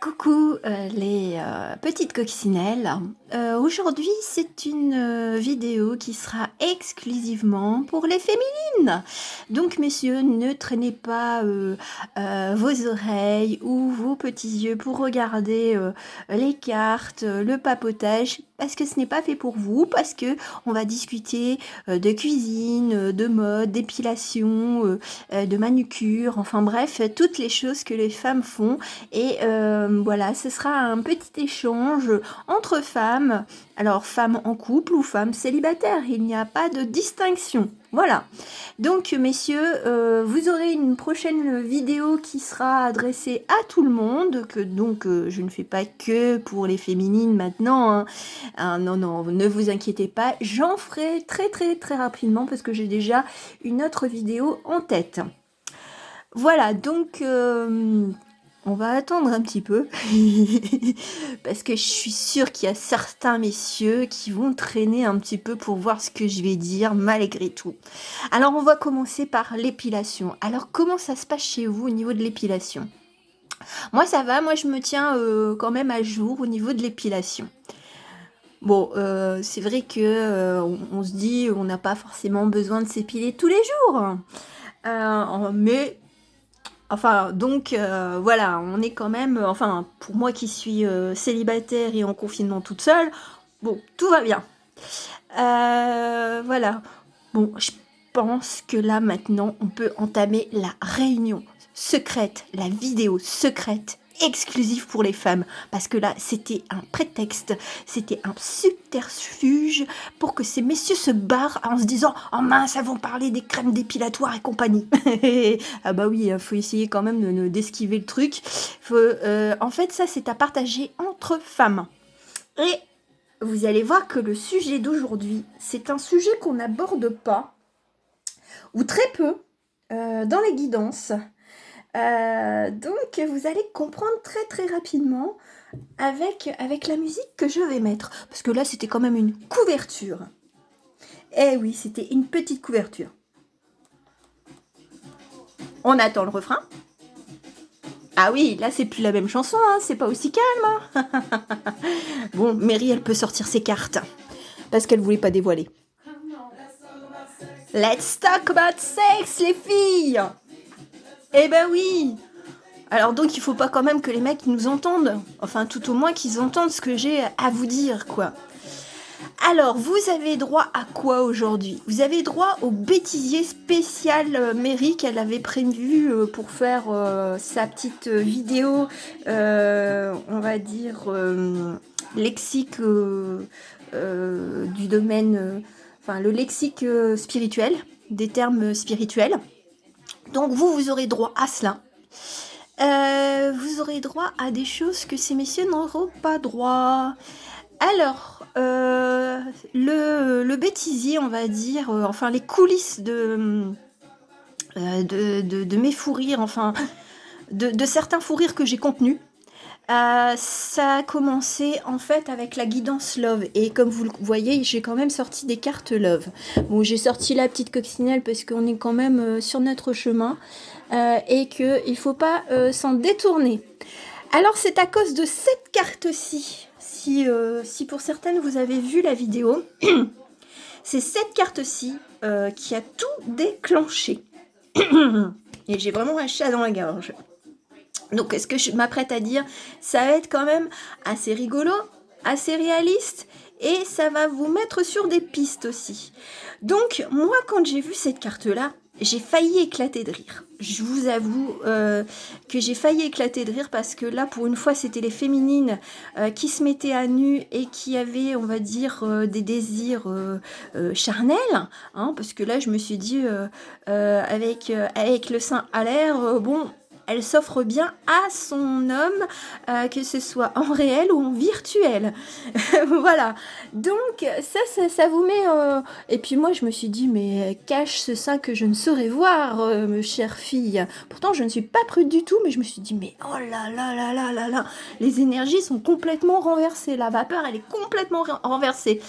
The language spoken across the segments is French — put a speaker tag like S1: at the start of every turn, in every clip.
S1: Coucou les petites coccinelles. Aujourd'hui c'est une vidéo qui sera exclusivement pour les féminines. Donc messieurs, ne traînez pas vos oreilles ou vos petits yeux pour regarder les cartes, le papotage, parce que ce n'est pas fait pour vous, parce que on va discuter de cuisine, de mode, d'épilation, de manucure, enfin bref, toutes les choses que les femmes font. Et voilà, ce sera un petit échange entre femmes, alors femmes en couple ou femmes célibataires, il n'y a pas de distinction. Voilà, donc messieurs, vous aurez une prochaine vidéo qui sera adressée à tout le monde, que donc je ne fais pas que pour les féminines maintenant, hein. Ah, non, non, ne vous inquiétez pas, j'en ferai très rapidement parce que j'ai déjà une autre vidéo en tête. Voilà, donc on va attendre un petit peu parce que je suis sûre qu'il y a certains messieurs qui vont traîner un petit peu pour voir ce que je vais dire malgré tout. Alors on va commencer par l'épilation. Alors comment ça se passe chez vous au niveau de l'épilation? Moi ça va, moi je me tiens quand même à jour au niveau de l'épilation. Bon, c'est vrai que on se dit on n'a pas forcément besoin de s'épiler tous les jours. Mais enfin, donc voilà, on est quand même, enfin, pour moi qui suis célibataire et en confinement toute seule, bon, tout va bien. Voilà. Bon, je pense que là, maintenant, on peut entamer la réunion secrète, la vidéo secrète exclusive pour les femmes, parce que là c'était un prétexte, c'était un subterfuge pour que ces messieurs se barrent en se disant oh mince, elles vont parler des crèmes dépilatoires et compagnie. Ah bah oui, il faut essayer quand même d'esquiver le truc. En fait ça c'est à partager entre femmes. Et vous allez voir que le sujet d'aujourd'hui, c'est un sujet qu'on n'aborde pas, ou très peu, dans les guidances. Donc vous allez comprendre très rapidement avec la musique que je vais mettre. Parce que là, c'était quand même une couverture. Eh oui, c'était une petite couverture. On attend le refrain. Ah oui, là, c'est plus la même chanson, hein, c'est pas aussi calme. Hein. Bon, Mary, elle peut sortir ses cartes. Parce qu'elle voulait pas dévoiler. Let's talk about sex, les filles. Eh ben oui. Alors donc il faut pas quand même que les mecs nous entendent. Enfin tout au moins qu'ils entendent ce que j'ai à vous dire quoi. Alors vous avez droit à quoi aujourd'hui? Vous avez droit au bêtisier spécial Mary qu'elle avait prévu pour faire sa petite vidéo, on va dire lexique du domaine, enfin le lexique spirituel, des termes spirituels. Donc vous aurez droit à cela. Vous aurez droit à des choses que ces messieurs n'auront pas droit. Alors, le bêtisier, on va dire, enfin les coulisses de mes fous rires, enfin de certains fous rires que j'ai contenus. Ça a commencé en fait avec la guidance Love et comme vous le voyez j'ai quand même sorti des cartes Love. Bon, j'ai sorti la petite coccinelle parce qu'on est quand même sur notre chemin et qu'il ne faut pas s'en détourner. Alors c'est à cause de cette carte-ci, si pour certaines vous avez vu la vidéo, c'est cette carte-ci qui a tout déclenché. Et j'ai vraiment un chat dans la gorge. Donc, est-ce que je m'apprête à dire, ça va être quand même assez rigolo, assez réaliste, et ça va vous mettre sur des pistes aussi. Donc, moi, quand j'ai vu cette carte-là, j'ai failli éclater de rire. Je vous avoue que j'ai failli éclater de rire parce que là, pour une fois, c'était les féminines qui se mettaient à nu et qui avaient, on va dire, des désirs charnels. Hein, parce que là, je me suis dit, avec le sein à l'air, bon... Elle s'offre bien à son homme, que ce soit en réel ou en virtuel. Voilà. Donc, ça vous met... Et puis moi, je me suis dit, mais cache ce sein que je ne saurais voir, chère fille. Pourtant, je ne suis pas prude du tout, mais je me suis dit, mais oh là là là là là là. Les énergies sont complètement renversées. La vapeur, elle est complètement renversée.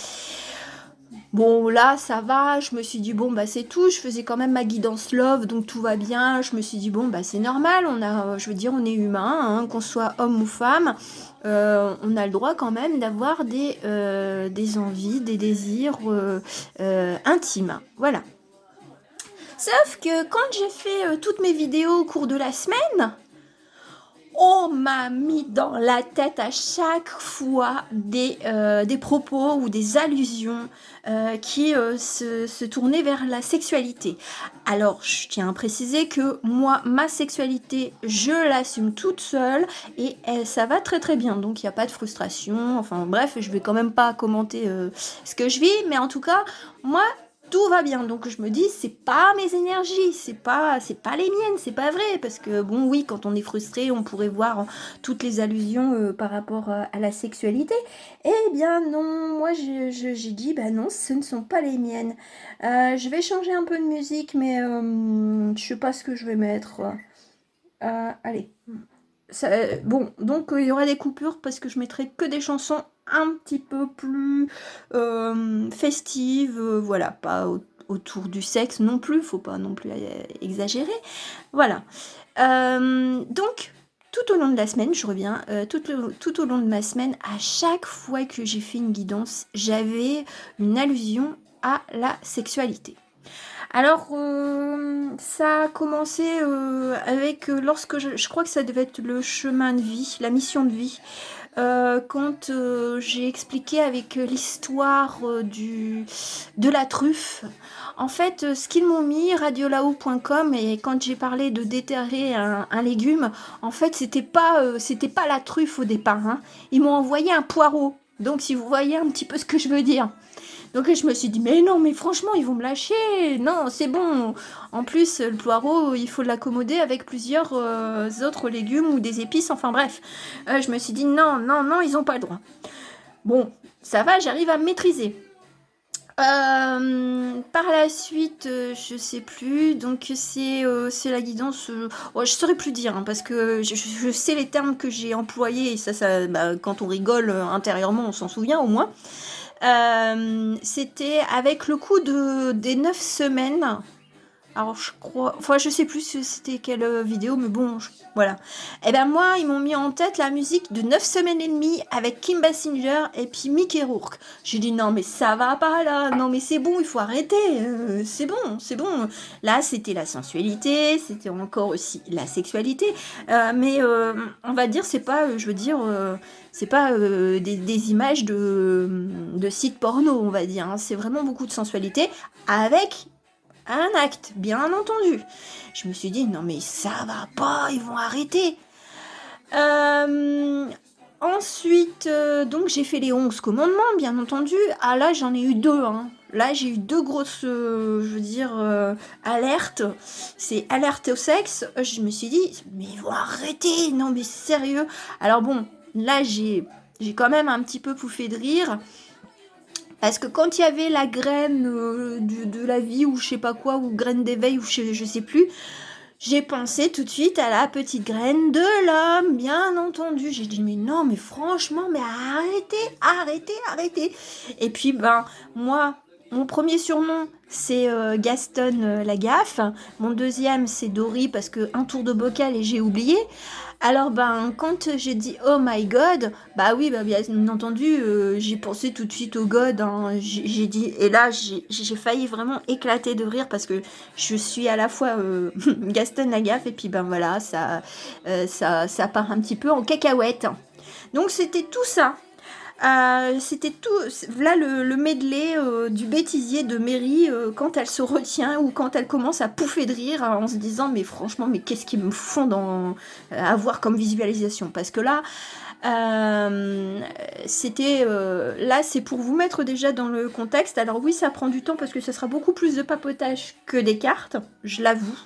S1: Bon, là, ça va. Je me suis dit, bon, bah, c'est tout. Je faisais quand même ma guidance love, donc tout va bien. Je me suis dit, bon, bah, c'est normal. Je veux dire, on est humain, hein, qu'on soit homme ou femme. On a le droit quand même d'avoir des envies, des désirs intimes. Voilà. Sauf que quand j'ai fait toutes mes vidéos au cours de la semaine, on m'a mis dans la tête à chaque fois des propos ou des allusions qui se tournaient vers la sexualité. Alors, je tiens à préciser que moi, ma sexualité, je l'assume toute seule et ça va très très bien. Donc, il n'y a pas de frustration. Enfin, bref, je vais quand même pas commenter ce que je vis, mais en tout cas, moi, tout va bien. Donc je me dis, c'est pas mes énergies, c'est pas les miennes, c'est pas vrai. Parce que bon, oui, quand on est frustré, on pourrait voir toutes les allusions par rapport à la sexualité. Eh bien non, moi j'ai dit, bah non, ce ne sont pas les miennes. Je vais changer un peu de musique, mais je sais pas ce que je vais mettre. Allez. Bon, donc il y aura des coupures parce que je mettrai que des chansons un petit peu plus festives, voilà, pas autour du sexe non plus, faut pas non plus exagérer, voilà. Donc, tout au long de la semaine, je reviens, tout au long de ma semaine, à chaque fois que j'ai fait une guidance, j'avais une allusion à la sexualité. Alors, ça a commencé avec lorsque je crois que ça devait être le chemin de vie, la mission de vie, quand j'ai expliqué avec l'histoire de la truffe. En fait, ce qu'ils m'ont mis, radiolao.com, et quand j'ai parlé de déterrer un légume, en fait, c'était pas la truffe au départ, hein. Ils m'ont envoyé un poireau. Donc, si vous voyez un petit peu ce que je veux dire. Donc je me suis dit, mais non, mais franchement, ils vont me lâcher. Non, c'est bon. En plus, le poireau, il faut l'accommoder avec plusieurs autres légumes ou des épices. Enfin bref, je me suis dit, non, non, non, ils n'ont pas le droit. Bon, ça va, j'arrive à me maîtriser. Par la suite, je sais plus. Donc c'est la guidance. Je saurais plus dire hein, parce que je sais les termes que j'ai employés et bah, quand on rigole intérieurement, on s'en souvient au moins. C'était avec le coup des 9 semaines. Alors je crois, enfin je sais plus c'était quelle vidéo, mais bon, voilà. Et ben moi, ils m'ont mis en tête la musique de 9 semaines et demie avec Kim Basinger et puis Mickey Rourke. J'ai dit non mais ça va pas là, non mais c'est bon, il faut arrêter, c'est bon, c'est bon. Là c'était la sensualité, c'était encore aussi la sexualité, mais on va dire c'est pas, je veux dire, c'est pas des images de sites porno, on va dire. Hein. C'est vraiment beaucoup de sensualité avec un acte, bien entendu. Je me suis dit, non mais ça va pas, ils vont arrêter. Ensuite, donc j'ai fait les 11 commandements, bien entendu. Ah là, j'en ai eu deux. Hein. Là, j'ai eu deux grosses, je veux dire, alertes. C'est alerte au sexe. Je me suis dit, mais ils vont arrêter. Non mais sérieux. Alors bon, là, j'ai quand même un petit peu pouffé de rire. Parce que quand il y avait la graine de la vie ou je sais pas quoi, ou graine d'éveil ou je sais plus, j'ai pensé tout de suite à la petite graine de l'homme, bien entendu. J'ai dit mais non, mais franchement, mais arrêtez, arrêtez, arrêtez. Et puis ben moi, mon premier surnom c'est Gaston Lagaffe. Mon deuxième c'est Dory parce que un tour de bocal et j'ai oublié. Alors ben quand j'ai dit oh my god, bah oui bah bien entendu j'ai pensé tout de suite au god, hein. J'ai dit et là j'ai failli vraiment éclater de rire parce que je suis à la fois Gaston Lagaffe et puis ben voilà ça part un petit peu en cacahuète. Donc c'était tout ça. C'était tout, là le medley du bêtisier de Mary quand elle se retient ou quand elle commence à pouffer de rire en se disant mais franchement mais qu'est-ce qu'ils me font avoir comme visualisation parce que là c'était là c'est pour vous mettre déjà dans le contexte. Alors oui ça prend du temps parce que ça sera beaucoup plus de papotage que des cartes, je l'avoue.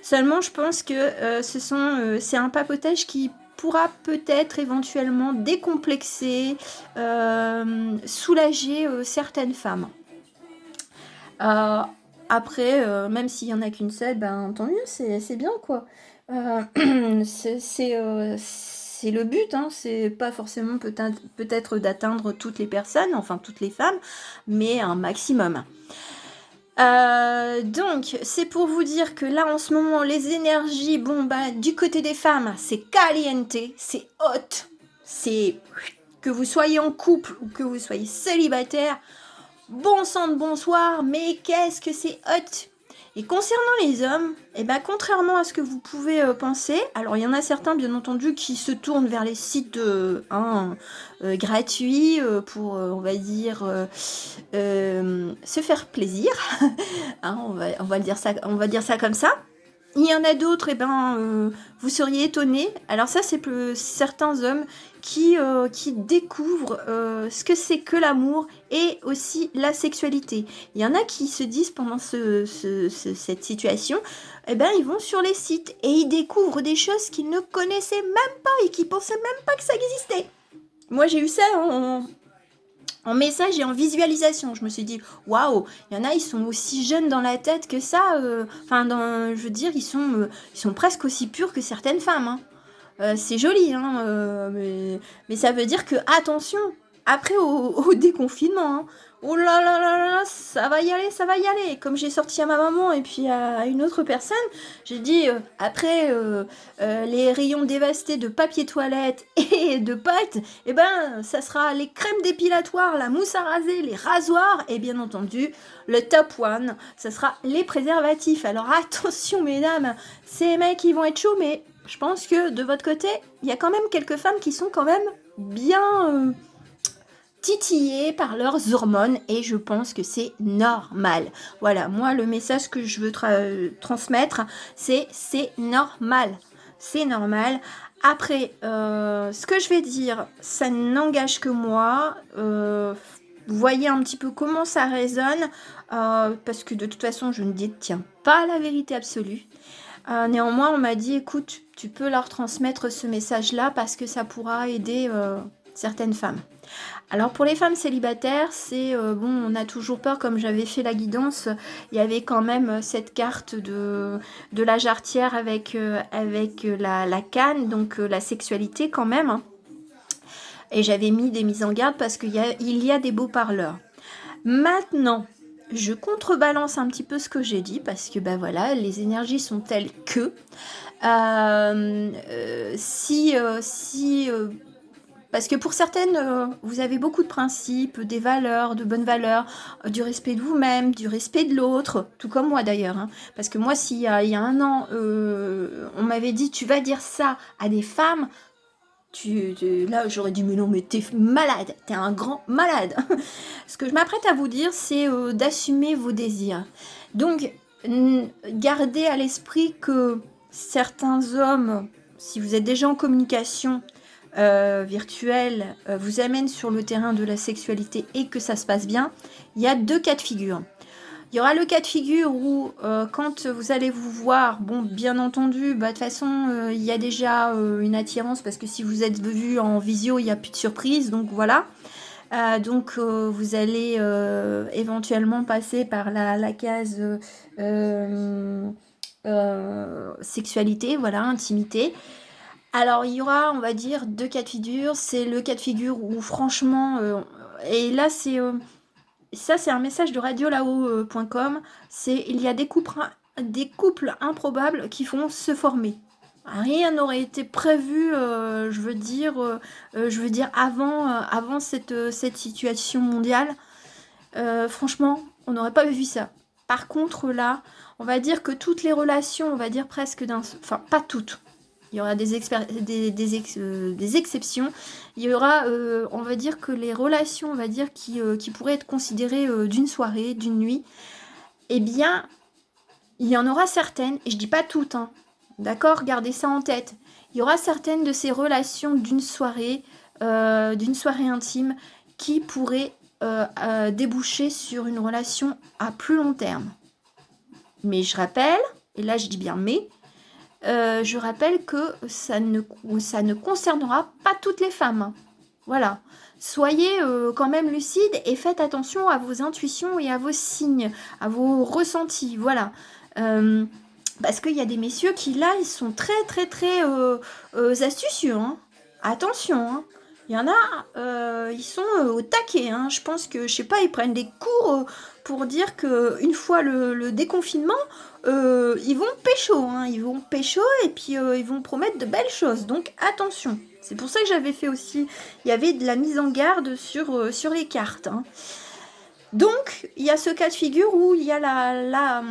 S1: Seulement je pense que c'est un papotage qui pourra peut-être éventuellement décomplexer, soulager certaines femmes. Euh, Après, même s'il y en a qu'une seule, ben tant mieux, c'est bien quoi. C'est c'est le but, hein, c'est pas forcément peut-être d'atteindre toutes les personnes, enfin toutes les femmes, mais un maximum. Donc, c'est pour vous dire que là, en ce moment, les énergies, bon, bah, du côté des femmes, c'est caliente, c'est hot, c'est que vous soyez en couple ou que vous soyez célibataire, bon sang de bonsoir, mais qu'est-ce que c'est hot! Et concernant les hommes, eh ben, contrairement à ce que vous pouvez penser, alors il y en a certains, bien entendu, qui se tournent vers les sites gratuits pour, on va dire, se faire plaisir. Hein, on va dire ça comme ça. Il y en a d'autres, vous seriez étonnés. Alors ça, c'est certains hommes qui découvrent ce que c'est que l'amour et aussi la sexualité. Il y en a qui se disent pendant cette situation, ils vont sur les sites et ils découvrent des choses qu'ils ne connaissaient même pas et qui pensaient même pas que ça existait. Moi, j'ai eu ça en message et en visualisation. Je me suis dit, waouh, il y en a, ils sont aussi jeunes dans la tête que ça. Je veux dire, ils sont presque aussi purs que certaines femmes. Hein. C'est joli, hein, mais ça veut dire que, attention, après au déconfinement, hein, oh là là là là, ça va y aller, ça va y aller. Comme j'ai sorti à ma maman et puis à une autre personne, j'ai dit, après les rayons dévastés de papier toilette et de pâtes, ça sera les crèmes dépilatoires, la mousse à raser, les rasoirs et bien entendu, le top one, ça sera les préservatifs. Alors attention mesdames, ces mecs ils vont être chauds, mais je pense que de votre côté, il y a quand même quelques femmes qui sont quand même bien titillées par leurs hormones et je pense que c'est normal. Voilà, moi le message que je veux transmettre, c'est normal. C'est normal. Après, ce que je vais dire, ça n'engage que moi. Vous voyez un petit peu comment ça résonne, parce que de toute façon, je ne détiens pas la vérité absolue. Néanmoins, on m'a dit, écoute, tu peux leur transmettre ce message-là parce que ça pourra aider certaines femmes. Alors pour les femmes célibataires, c'est on a toujours peur, comme j'avais fait la guidance, il y avait quand même cette carte de la jarretière avec la canne, donc la sexualité quand même. Hein. Et j'avais mis des mises en garde parce qu'il y a des beaux parleurs. Maintenant, je contrebalance un petit peu ce que j'ai dit parce que voilà, les énergies sont telles que parce que pour certaines, vous avez beaucoup de principes, des valeurs, de bonnes valeurs, du respect de vous-même, du respect de l'autre, tout comme moi d'ailleurs. Hein. Parce que moi, il y a un an, on m'avait dit, tu vas dire ça à des femmes, là, j'aurais dit, mais non, mais t'es malade, t'es un grand malade. Ce que je m'apprête à vous dire, c'est d'assumer vos désirs. Donc, gardez à l'esprit que certains hommes, si vous êtes déjà en communication virtuelle, vous amènent sur le terrain de la sexualité et que ça se passe bien, il y a 2 cas de figure. Il y aura le cas de figure où, quand vous allez vous voir, bon, bien entendu, de toute façon, il y a déjà une attirance, parce que si vous êtes vu en visio, il n'y a plus de surprise, donc voilà. Vous allez éventuellement passer par la case sexualité, voilà, intimité. Alors, il y aura, on va dire, 2 cas de figure. C'est le cas de figure où, franchement, et là, ça, c'est un message de radiolao.com. Il y a des couples improbables qui vont se former. Rien n'aurait été prévu, je veux dire avant cette situation mondiale. Franchement, on n'aurait pas vu ça. Par contre, là, on va dire que toutes les relations, on va dire presque enfin, pas toutes. Il y aura des exceptions. Il y aura, on va dire que les relations, on va dire, qui pourraient être considérées d'une soirée, d'une nuit, eh bien, il y en aura certaines, et je dis pas toutes, hein, d'accord, gardez ça en tête. Il y aura certaines de ces relations d'une soirée intime, qui pourraient déboucher sur une relation à plus long terme. Mais je rappelle, et là je dis bien mais, je rappelle que ça ne concernera pas toutes les femmes. Hein. Voilà. Soyez quand même lucide et faites attention à vos intuitions et à vos signes, à vos ressentis. Voilà. Parce qu'il y a des messieurs qui, là, ils sont très, très, très astucieux. Hein. Attention, hein. Il y en a, ils sont au taquet, hein. Je pense que, je sais pas, ils prennent des cours pour dire qu'une fois le déconfinement, ils vont pécho, hein. Ils vont pécho et puis ils vont promettre de belles choses. Donc attention. C'est pour ça que j'avais fait aussi, il y avait de la mise en garde sur les cartes, hein. Donc, il y a ce cas de figure où il y a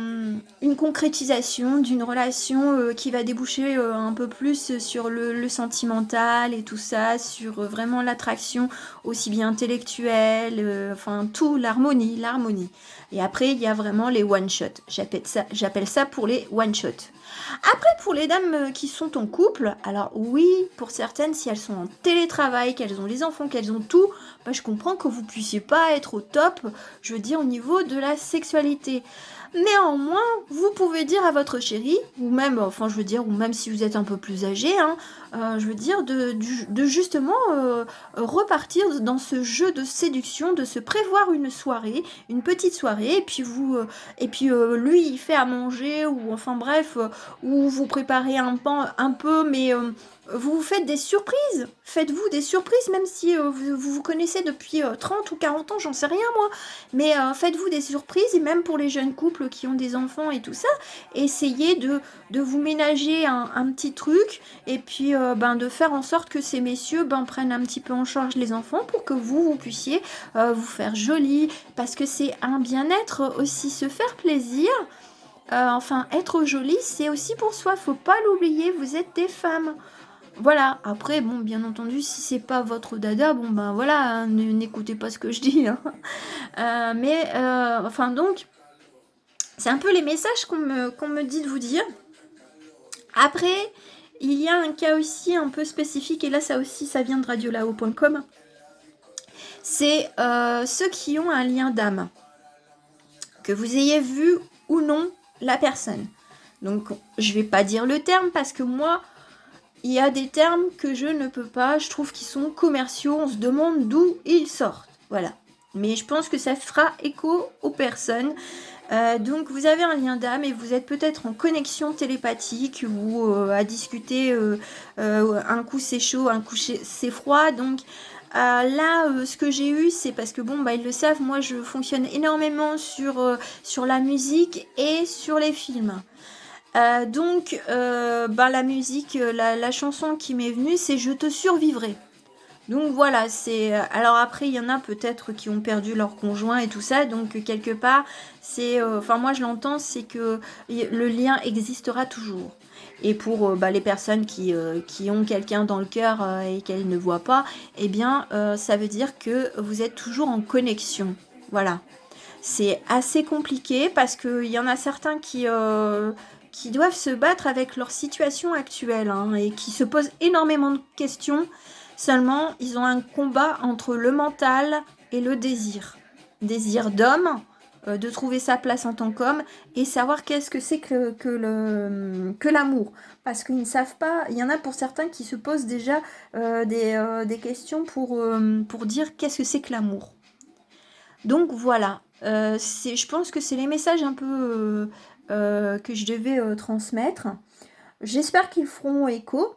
S1: une concrétisation d'une relation qui va déboucher un peu plus sur le sentimental et tout ça, sur vraiment l'attraction aussi bien intellectuelle, enfin tout, l'harmonie. Et après, il y a vraiment les one-shot. J'appelle ça pour les one-shot. Après, pour les dames qui sont en couple, alors oui, pour certaines, si elles sont en télétravail, qu'elles ont les enfants, qu'elles ont tout, bah, je comprends que vous puissiez pas être au top, je veux dire, au niveau de la sexualité. Néanmoins, vous pouvez dire à votre chéri, ou même, enfin, je veux dire, ou même si vous êtes un peu plus âgé, hein, je veux dire, de justement repartir dans ce jeu de séduction, de se prévoir une soirée, une petite soirée, et puis lui, il fait à manger, ou enfin bref, ou vous préparez un peu, mais vous vous faites des surprises. Faites-vous des surprises, même si vous connaissez depuis 30 ou 40 ans, j'en sais rien moi. Mais faites-vous des surprises, et même pour les jeunes couples qui ont des enfants et tout ça, essayez de vous ménager un petit truc, et puis de faire en sorte que ces messieurs prennent un petit peu en charge les enfants pour que vous puissiez vous faire joli, parce que c'est un bien-être aussi, se faire plaisir. Enfin, être jolie, c'est aussi pour soi, faut pas l'oublier, vous êtes des femmes. Voilà, après, bon, bien entendu, si c'est pas votre dada, bon, ben voilà, hein, n'écoutez pas ce que je dis, hein. Enfin, donc, c'est un peu les messages qu'on me dit de vous dire. Après, il y a un cas aussi un peu spécifique, et là, ça aussi, ça vient de radiolao.com. C'est ceux qui ont un lien d'âme. Que vous ayez vu ou non la personne. Donc, je vais pas dire le terme parce que moi, il y a des termes que je ne peux pas. Je trouve qu'ils sont commerciaux. On se demande d'où ils sortent. Voilà. Mais je pense que ça fera écho aux personnes. Donc, vous avez un lien d'âme et vous êtes peut-être en connexion télépathique ou à discuter. Un coup c'est chaud, un coup c'est froid. Donc, ce que j'ai eu, c'est parce que ils le savent, moi je fonctionne énormément sur la musique et sur les films. La musique, la chanson qui m'est venue, c'est Je te survivrai. Donc voilà, c'est. Alors après, il y en a peut-être qui ont perdu leur conjoint et tout ça, donc quelque part, c'est. Enfin, moi je l'entends, c'est que le lien existera toujours. Et pour les personnes qui ont quelqu'un dans le cœur et qu'elles ne voient pas, eh bien, ça veut dire que vous êtes toujours en connexion. Voilà. C'est assez compliqué parce qu'il y en a certains qui doivent se battre avec leur situation actuelle, hein, et qui se posent énormément de questions. Seulement, ils ont un combat entre le mental et le désir. Désir d'homme, de trouver sa place en tant qu'homme et savoir qu'est-ce que c'est que l'amour. Parce qu'ils ne savent pas, il y en a pour certains qui se posent déjà des questions pour dire qu'est-ce que c'est que l'amour. Donc voilà, je pense que c'est les messages un peu que je devais transmettre. J'espère qu'ils feront écho.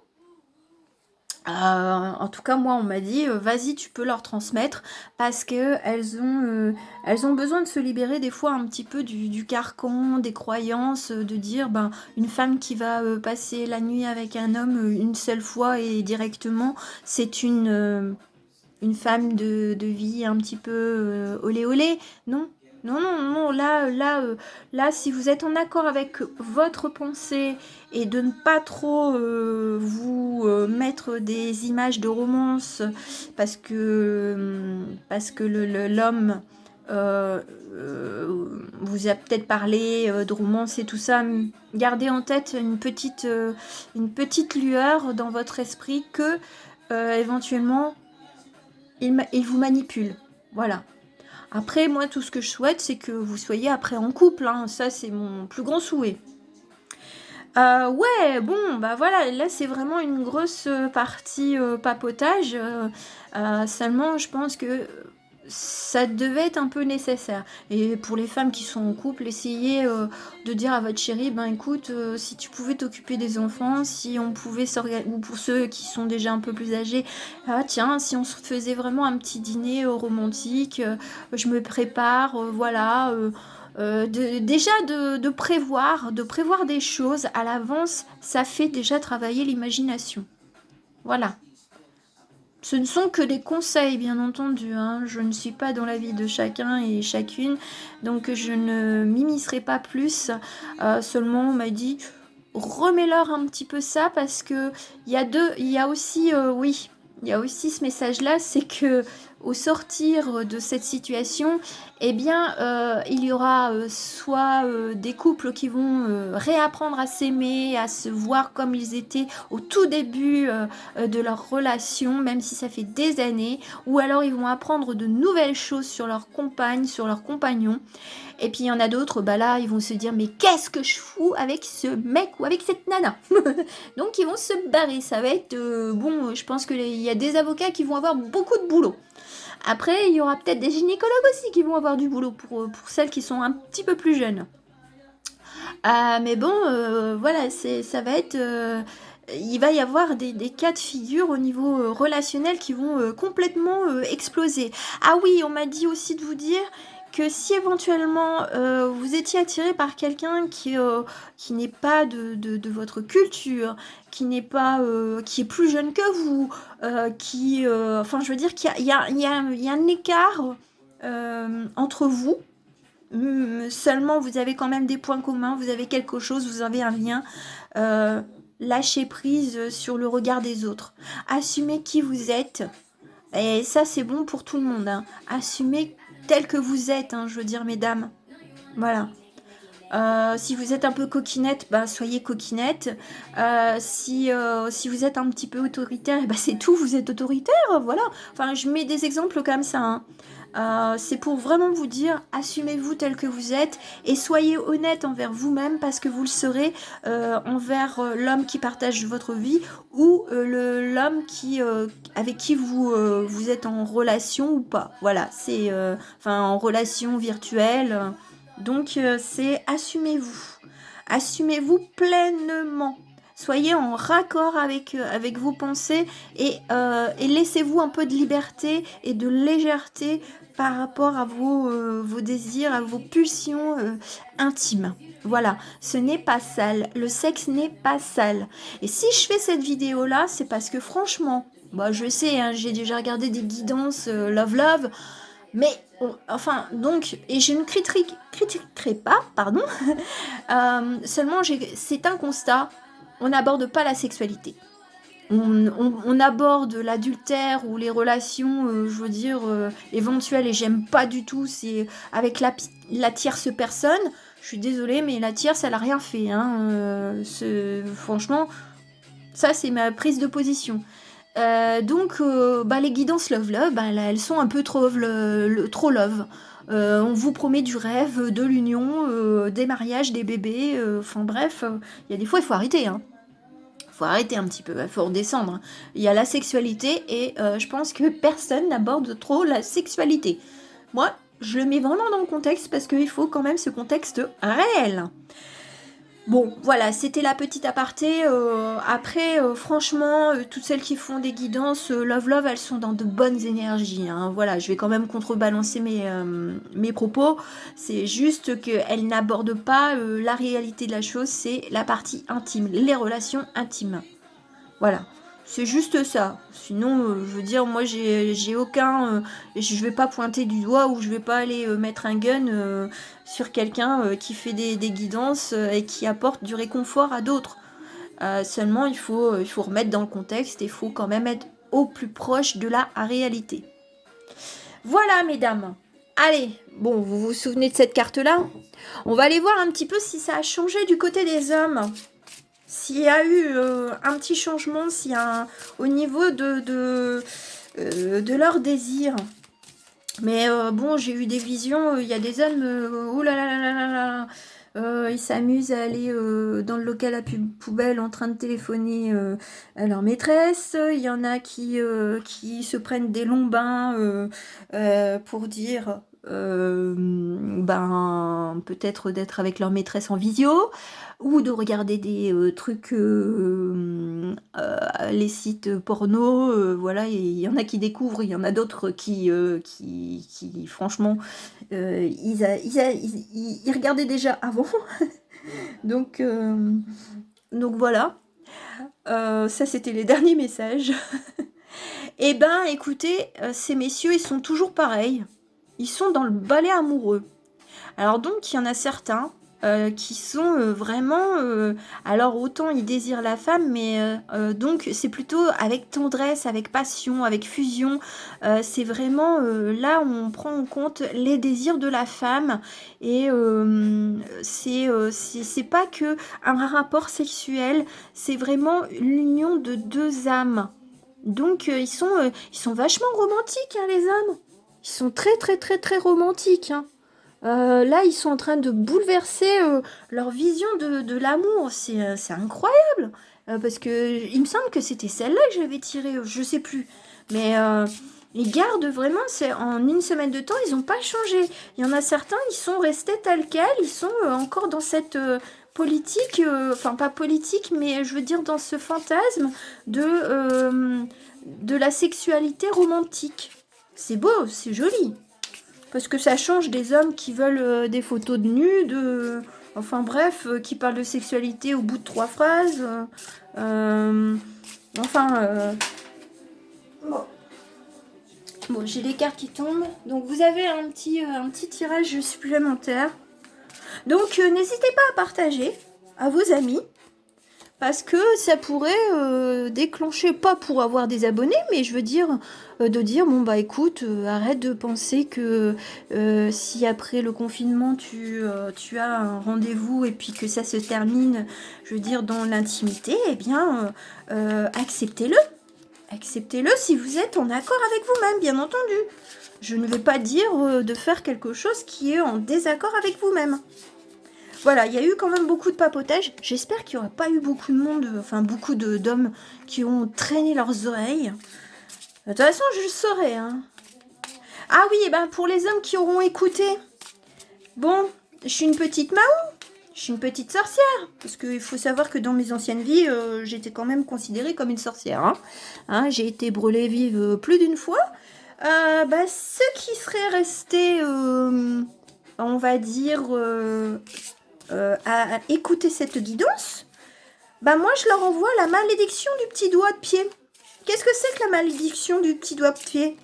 S1: En tout cas, moi, on m'a dit, vas-y, tu peux leur transmettre parce que elles ont besoin de se libérer des fois un petit peu du carcan, des croyances, de dire, une femme qui va passer la nuit avec un homme une seule fois et directement, c'est une femme de vie un petit peu olé olé. Non, non, non, non. Là, si vous êtes en accord avec votre pensée et de ne pas trop vous mettre des images de romance parce que l'homme vous a peut-être parlé de romance et tout ça, gardez en tête une petite lueur dans votre esprit que éventuellement il vous manipule. Voilà. Après, moi, tout ce que je souhaite, c'est que vous soyez après en couple, hein. Ça, c'est mon plus grand souhait. Ouais, bon, voilà, là, c'est vraiment une grosse partie papotage. Seulement, je pense que ça devait être un peu nécessaire. Et pour les femmes qui sont en couple, essayez de dire à votre chéri, ben écoute, si tu pouvais t'occuper des enfants, si on pouvait s'organiser, ou pour ceux qui sont déjà un peu plus âgés, ah tiens, si on se faisait vraiment un petit dîner romantique, je me prépare, voilà. Déjà de prévoir des choses à l'avance, ça fait déjà travailler l'imagination. Voilà. Ce ne sont que des conseils, bien entendu, hein. Je ne suis pas dans la vie de chacun et chacune, donc je ne m'immiscerai pas plus. Seulement, on m'a dit, remets-leur un petit peu ça parce que il y a aussi, oui, il y a aussi ce message-là, c'est que au sortir de cette situation, eh bien, il y aura soit des couples qui vont réapprendre à s'aimer, à se voir comme ils étaient au tout début de leur relation, même si ça fait des années, ou alors ils vont apprendre de nouvelles choses sur leur compagne, sur leur compagnon. Et puis il y en a d'autres, bah là, ils vont se dire mais qu'est-ce que je fous avec ce mec ou avec cette nana. Donc ils vont se barrer. Ça va être bon. Je pense qu'il y a des avocats qui vont avoir beaucoup de boulot. Après, il y aura peut-être des gynécologues aussi qui vont avoir du boulot pour celles qui sont un petit peu plus jeunes. Mais bon, voilà, ça va être. Il va y avoir des cas de figure au niveau relationnel qui vont complètement exploser. Ah oui, on m'a dit aussi de vous dire que si éventuellement vous étiez attiré par quelqu'un qui n'est pas de votre culture, qui n'est pas qui est plus jeune que vous, enfin je veux dire qu'il y a un écart entre vous. Seulement vous avez quand même des points communs, vous avez quelque chose, vous avez un lien. Lâchez prise sur le regard des autres. Assumez qui vous êtes. Et ça, c'est bon pour tout le monde, hein. Assumez tel que vous êtes, hein, je veux dire, mesdames. Voilà. Si vous êtes un peu coquinette, bah, soyez coquinette. Si vous êtes un petit peu autoritaire, bah, c'est tout, vous êtes autoritaire, voilà. Enfin, je mets des exemples comme ça, hein. C'est pour vraiment vous dire, assumez-vous tel que vous êtes et soyez honnête envers vous-même parce que vous le serez envers l'homme qui partage votre vie ou l'homme avec qui vous êtes en relation ou pas. Voilà, c'est enfin en relation virtuelle. Donc c'est assumez-vous. Assumez-vous pleinement. Soyez en raccord avec vos pensées et laissez-vous un peu de liberté et de légèreté par rapport à vos désirs, à vos pulsions intimes. Voilà, ce n'est pas sale. Le sexe n'est pas sale. Et si je fais cette vidéo-là, c'est parce que franchement, bah, je sais, hein, j'ai déjà regardé des guidances Love Love, mais enfin, donc, et je ne critiquerai pas, pardon, seulement c'est un constat, on n'aborde pas la sexualité. On aborde l'adultère ou les relations, je veux dire, éventuelles, et j'aime pas du tout, c'est avec la tierce personne. Je suis désolée, mais la tierce, elle a rien fait, hein. Franchement, ça, c'est ma prise de position. Donc, bah, les guidances Love Love, bah, elles sont un peu trop love. On vous promet du rêve, de l'union, des mariages, des bébés, enfin bref, il y a des fois, il faut arrêter, hein. Faut arrêter un petit peu, il faut redescendre. Il y a la sexualité et je pense que personne n'aborde trop la sexualité. Moi, je le mets vraiment dans le contexte parce qu'il faut quand même ce contexte réel. Bon, voilà, c'était la petite aparté. Après, franchement, toutes celles qui font des guidances Love Love, elles sont dans de bonnes énergies, hein. Voilà, je vais quand même contrebalancer mes propos. C'est juste qu'elles n'abordent pas la réalité de la chose, c'est la partie intime, les relations intimes. Voilà, c'est juste ça. Sinon, je veux dire, moi, j'ai aucun... je vais pas pointer du doigt ou je vais pas aller mettre un gun sur quelqu'un qui fait des guidances et qui apporte du réconfort à d'autres. Seulement, il faut remettre dans le contexte et il faut quand même être au plus proche de la réalité. Voilà, mesdames. Allez, bon, vous vous souvenez de cette carte-là? On va aller voir un petit peu si ça a changé du côté des hommes. S'il y a eu un petit changement, s'il y a au niveau de leur désir. Mais bon, j'ai eu des visions, il y a des hommes, oh là là là là là là, Ils s'amusent à aller dans le local à poubelle en train de téléphoner à leur maîtresse. Il y en a qui se prennent des longs bains pour dire peut-être d'être avec leur maîtresse en visio ou de regarder des trucs, les sites porno. Voilà, il y en a qui découvrent, il y en a d'autres qui franchement, ils regardaient déjà avant. Donc, voilà. Ça, c'était les derniers messages. Eh ben, écoutez, ces messieurs, ils sont toujours pareils. Ils sont dans le balai amoureux. Alors donc, il y en a certains qui sont vraiment... alors, autant ils désirent la femme, mais donc, c'est plutôt avec tendresse, avec passion, avec fusion. C'est vraiment là où on prend en compte les désirs de la femme. Et c'est pas que un rapport sexuel, c'est vraiment l'union de deux âmes. Donc, ils sont vachement romantiques, hein, les hommes. Ils sont très, très, très, très romantiques, hein. Là, ils sont en train de bouleverser leur vision de l'amour. C'est incroyable. Parce que il me semble que c'était celle-là que j'avais tirée. Je sais plus. Mais les gardes, vraiment, c'est en une semaine de temps, ils n'ont pas changé. Il y en a certains, ils sont restés tels quels. Ils sont encore dans cette politique. Enfin, pas politique, mais je veux dire dans ce fantasme de la sexualité romantique. C'est beau, c'est joli. Parce que ça change des hommes qui veulent des photos de nus, enfin bref, qui parlent de sexualité au bout de 3 phrases. Bon, bon j'ai les cartes qui tombent. Donc vous avez un petit tirage supplémentaire. Donc n'hésitez pas à partager à vos amis. Parce que ça pourrait déclencher, pas pour avoir des abonnés, mais je veux dire, de dire, bon bah écoute, arrête de penser que si après le confinement tu as un rendez-vous et puis que ça se termine, je veux dire, dans l'intimité, eh bien, acceptez-le. Acceptez-le si vous êtes en accord avec vous-même, bien entendu. Je ne vais pas dire de faire quelque chose qui est en désaccord avec vous-même. Voilà, il y a eu quand même beaucoup de papotage. J'espère qu'il n'y aura pas eu beaucoup de monde, enfin beaucoup d'hommes qui ont traîné leurs oreilles. De toute façon, je le saurai. Hein. Ah oui, et ben pour les hommes qui auront écouté. Bon, je suis une petite Mahou. Je suis une petite sorcière. Parce qu'il faut savoir que dans mes anciennes vies, j'étais quand même considérée comme une sorcière. Hein, j'ai été brûlée vive plus d'une fois. Ceux qui seraient restés, on va dire... à écouter cette guidance, moi je leur envoie la malédiction du petit doigt de pied. Qu'est-ce que c'est que la malédiction du petit doigt de pied?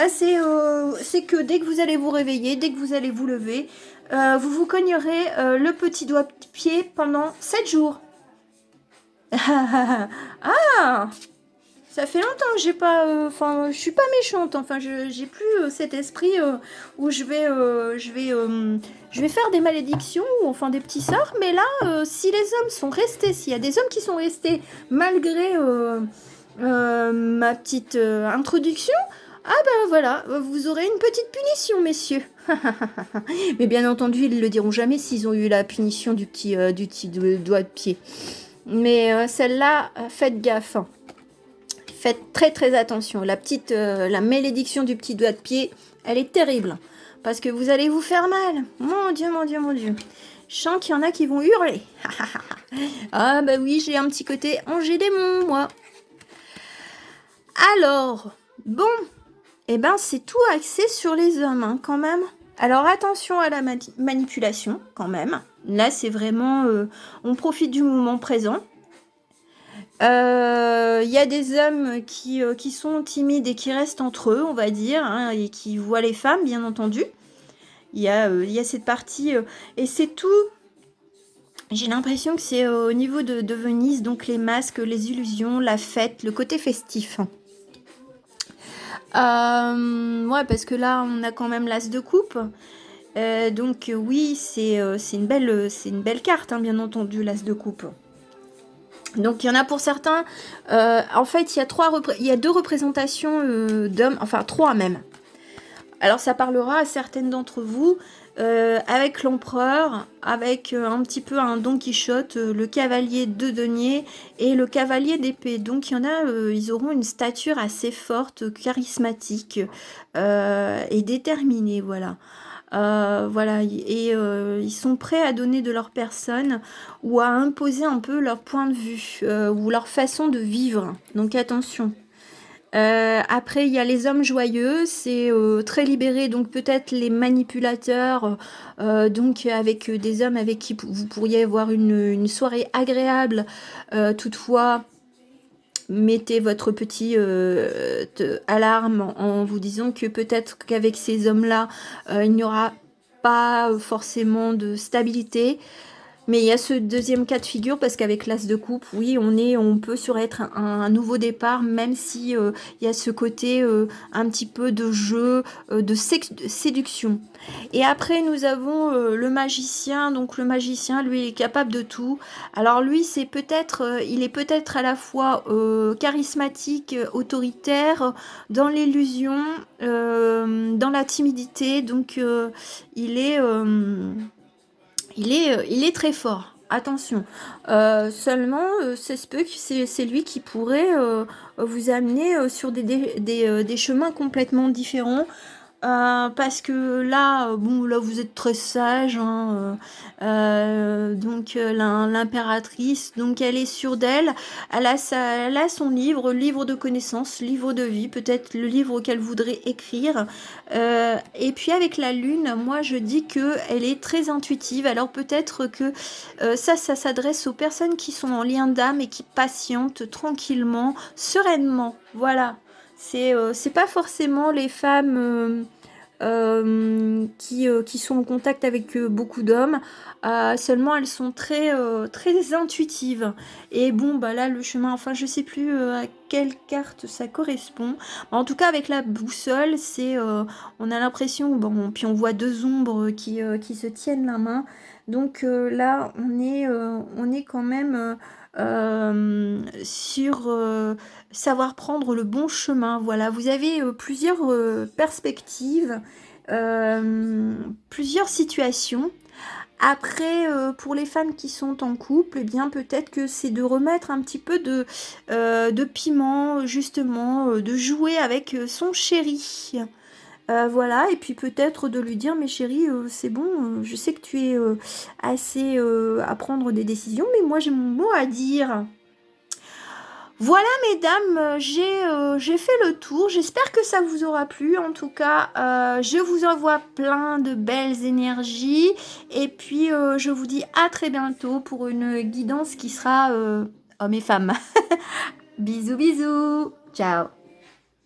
S1: C'est que dès que vous allez vous réveiller, dès que vous allez vous lever, vous vous cognerez le petit doigt de pied pendant 7 jours. Ah, ça fait longtemps que j'ai pas... je suis pas méchante. Enfin, j'ai plus cet esprit où je vais faire des malédictions ou enfin des petits sorts. Mais là, si les hommes sont restés, s'il y a des hommes qui sont restés malgré ma petite introduction, voilà, vous aurez une petite punition, messieurs. Mais bien entendu, ils le diront jamais s'ils ont eu la punition du petit doigt de pied. Mais celle-là, faites gaffe. Hein. Faites très très attention. La malédiction du petit doigt de pied, elle est terrible. Parce que vous allez vous faire mal. Mon Dieu, mon Dieu, mon Dieu. Je sens qu'il y en a qui vont hurler. Ah bah oui, j'ai un petit côté ange démon, moi. Alors, bon. C'est tout axé sur les hommes, hein, quand même. Alors attention à la manipulation, quand même. Là, c'est vraiment... on profite du moment présent. Il y a des hommes qui sont timides et qui restent entre eux, on va dire, hein, et qui voient les femmes, bien entendu. Il y a cette partie... et c'est tout... J'ai l'impression que c'est au niveau de Venise, donc les masques, les illusions, la fête, le côté festif. Ouais, parce que là, on a quand même l'as de coupe. Donc oui, c'est une belle carte, hein, bien entendu, l'as de coupe. Donc il y en a pour certains, en fait il y a 2 représentations d'hommes, enfin 3 même. Alors ça parlera à certaines d'entre vous, avec l'empereur, avec un petit peu un Don Quichotte, le cavalier de denier et le cavalier d'épée. Donc il y en a, ils auront une stature assez forte, charismatique et déterminée, voilà. Voilà, et ils sont prêts à donner de leur personne ou à imposer un peu leur point de vue ou leur façon de vivre. Donc attention. Après, il y a les hommes joyeux, c'est très libéré, donc peut-être les manipulateurs, donc avec des hommes avec qui vous pourriez avoir une soirée agréable. Toutefois, mettez votre petit alarme en vous disant que peut-être qu'avec ces hommes-là, il n'y aura pas forcément de stabilité. Mais il y a ce deuxième cas de figure parce qu'avec l'as de coupe, oui, on peut sur être un nouveau départ, même si il y a ce côté un petit peu de jeu, de séduction. Et après, nous avons le magicien. Donc le magicien, lui, il est capable de tout. Alors lui, c'est peut-être, il est peut-être à la fois charismatique, autoritaire, dans l'illusion, dans la timidité. Donc il est il est très fort. Attention. Seulement, ça se peut que c'est lui qui pourrait vous amener sur des chemins complètement différents. Parce que là, bon, là vous êtes très sage, hein, donc l'impératrice, donc elle est sûre d'elle, elle a son livre, livre de connaissances, livre de vie, peut-être le livre qu'elle voudrait écrire. Et puis avec la lune, moi je dis que elle est très intuitive, alors peut-être que ça s'adresse aux personnes qui sont en lien d'âme et qui patientent tranquillement, sereinement, voilà. C'est pas forcément les femmes qui sont en contact avec beaucoup d'hommes. Seulement, elles sont très intuitives. Et bon, bah là, le chemin, enfin, je sais plus à quelle carte ça correspond. En tout cas, avec la boussole, on a l'impression, bon, puis on voit deux ombres qui se tiennent la main. Donc là, on est quand même sur savoir prendre le bon chemin. Voilà, vous avez plusieurs perspectives, plusieurs situations. Après, pour les femmes qui sont en couple, eh bien peut-être que c'est de remettre un petit peu de piment, justement, de jouer avec son chéri. Voilà, et puis peut-être de lui dire, mais chérie, c'est bon, je sais que tu es assez à prendre des décisions, mais moi j'ai mon mot à dire. Voilà, mesdames, j'ai fait le tour. J'espère que ça vous aura plu. En tout cas, je vous envoie plein de belles énergies. Et puis, je vous dis à très bientôt pour une guidance qui sera hommes et femmes. Bisous, bisous. Ciao.